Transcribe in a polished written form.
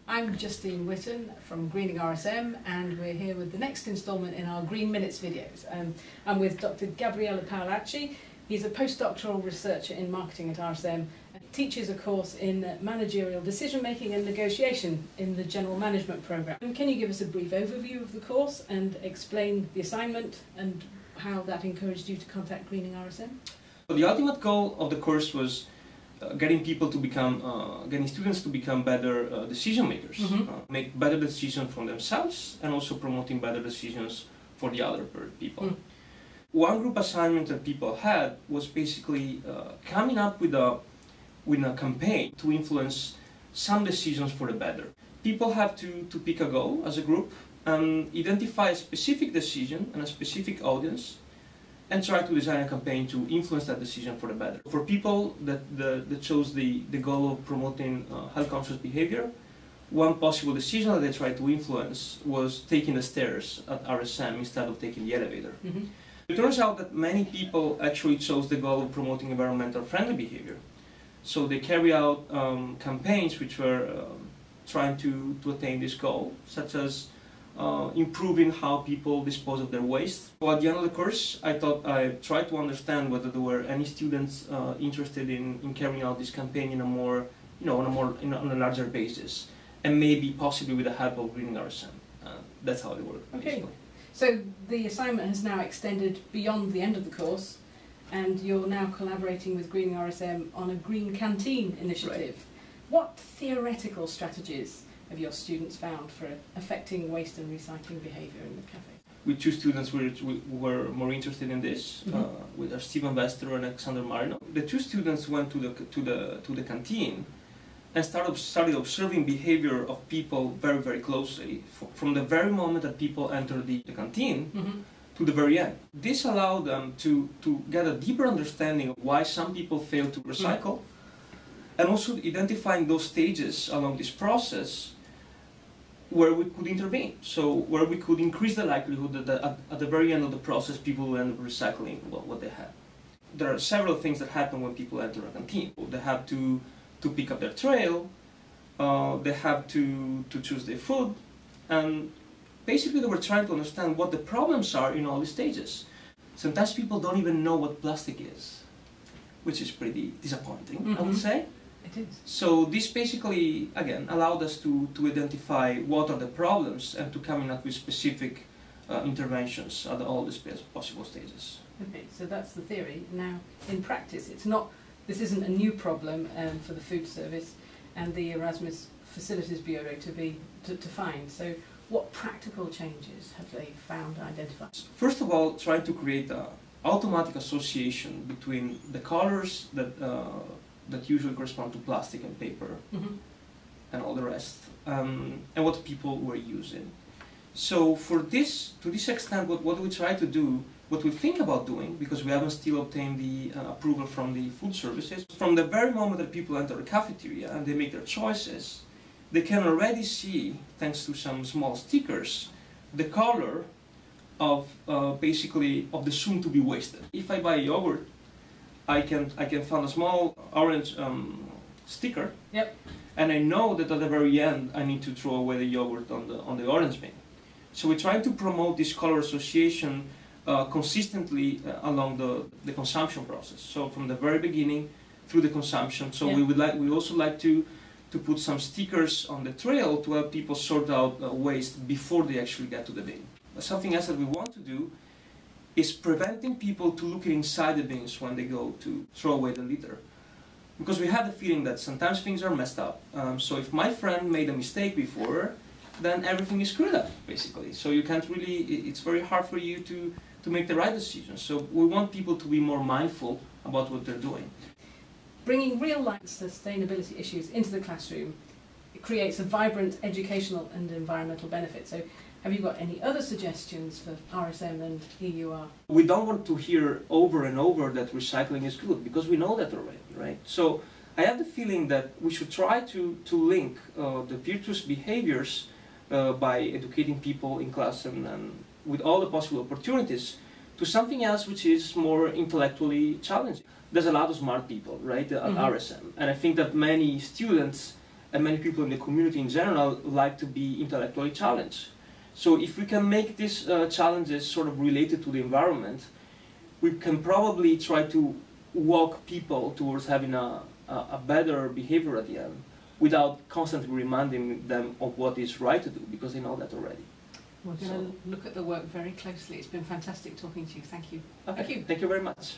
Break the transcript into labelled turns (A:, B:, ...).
A: I'm Justine Witten from Greening RSM, and we're here with the next instalment in our Green Minutes videos. I'm with Dr. Gabriele Paolacci. He's a postdoctoral researcher in marketing at RSM and teaches a course in managerial decision-making and negotiation in the General Management Programme. Can you give us a brief overview of the course and explain the assignment and how that encouraged you to contact Greening RSM?
B: The ultimate goal of the course was getting students to become better decision makers, make better decisions for themselves, and also promoting better decisions for the other people. One group assignment that people had was basically coming up with a campaign to influence some decisions for the better. People have to pick a goal as a group and identify a specific decision and a specific audience, and try to design a campaign to influence that decision for the better. For people that chose the goal of promoting health-conscious behavior, one possible decision that they tried to influence was taking the stairs at RSM instead of taking the elevator. It turns out that many people actually chose the goal of promoting environmental friendly behavior. So they carry out campaigns which were trying to attain this goal, such as improving how people dispose of their waste. So at the end of the course, I thought I'd try to understand whether there were any students interested in carrying out this campaign in a more, on a larger basis, and maybe possibly with the help of Greening RSM. That's how it worked.
A: Okay.
B: Basically.
A: So the assignment has now extended beyond the end of the course, and you're now collaborating with Greening RSM on a Green Canteen initiative. Right. What theoretical strategies have your students found for affecting waste and recycling behaviour in the cafe? With
B: two students who were more interested in this, with Stephen Vester and Alexander Marino. The two students went to the canteen and started observing behaviour of people very, very closely, from the very moment that people enter the canteen to the very end. This allowed them to get a deeper understanding of why some people fail to recycle, and also identifying those stages along this process where we could intervene, so where we could increase the likelihood that at the very end of the process people will end up recycling what they have. There are several things that happen when people enter a canteen. They have to pick up their trail, they have to choose their food, and basically they were trying to understand what the problems are in all these stages. Sometimes people don't even know what plastic is, which is pretty disappointing, I would say.
A: It is.
B: So this basically, again, allowed us to identify what are the problems and to come up with specific interventions at all the possible stages.
A: Okay, so that's the theory. Now, in practice, this isn't a new problem for the food service and the Erasmus Facilities Bureau to find. So what practical changes have they found, identified?
B: First of all, trying to create an automatic association between the colors that usually correspond to plastic and paper and all the rest, and what people were using. So to this extent, what we try to do, what we think about doing, because we haven't still obtained the approval from the food services, from the very moment that people enter the cafeteria and they make their choices, they can already see, thanks to some small stickers, the color of basically of the soon to be wasted. If I buy yogurt, I can find a small orange sticker, and I know that at the very end I need to throw away the yogurt on the orange bin. So we're trying to promote this color association consistently along the consumption process. So from the very beginning through the consumption. So we also like to put some stickers on the trail to help people sort out waste before they actually get to the bin. Something else that we want to do is preventing people to look inside the bins when they go to throw away the litter. Because we have the feeling that sometimes things are messed up. So if my friend made a mistake before, then everything is screwed up, basically. So you can't really, it's very hard for you to make the right decision. So we want people to be more mindful about what they're doing.
A: Bringing real-life sustainability issues into the classroom, it creates a vibrant educational and environmental benefit. So have you got any other suggestions for RSM and EUR? We
B: don't want to hear over and over that recycling is good, because we know that already, right? So I have the feeling that we should try to link the virtuous behaviors by educating people in class and with all the possible opportunities to something else which is more intellectually challenging. There's a lot of smart people, right, at RSM, and I think that many students and many people in the community in general like to be intellectually challenged. So if we can make these challenges sort of related to the environment, we can probably try to walk people towards having a better behavior at the end, without constantly reminding them of what is right to do, because they know that already.
A: We're going to look at the work very closely. It's been fantastic talking to you. Thank you.
B: Okay.
A: Thank you.
B: Thank you very much.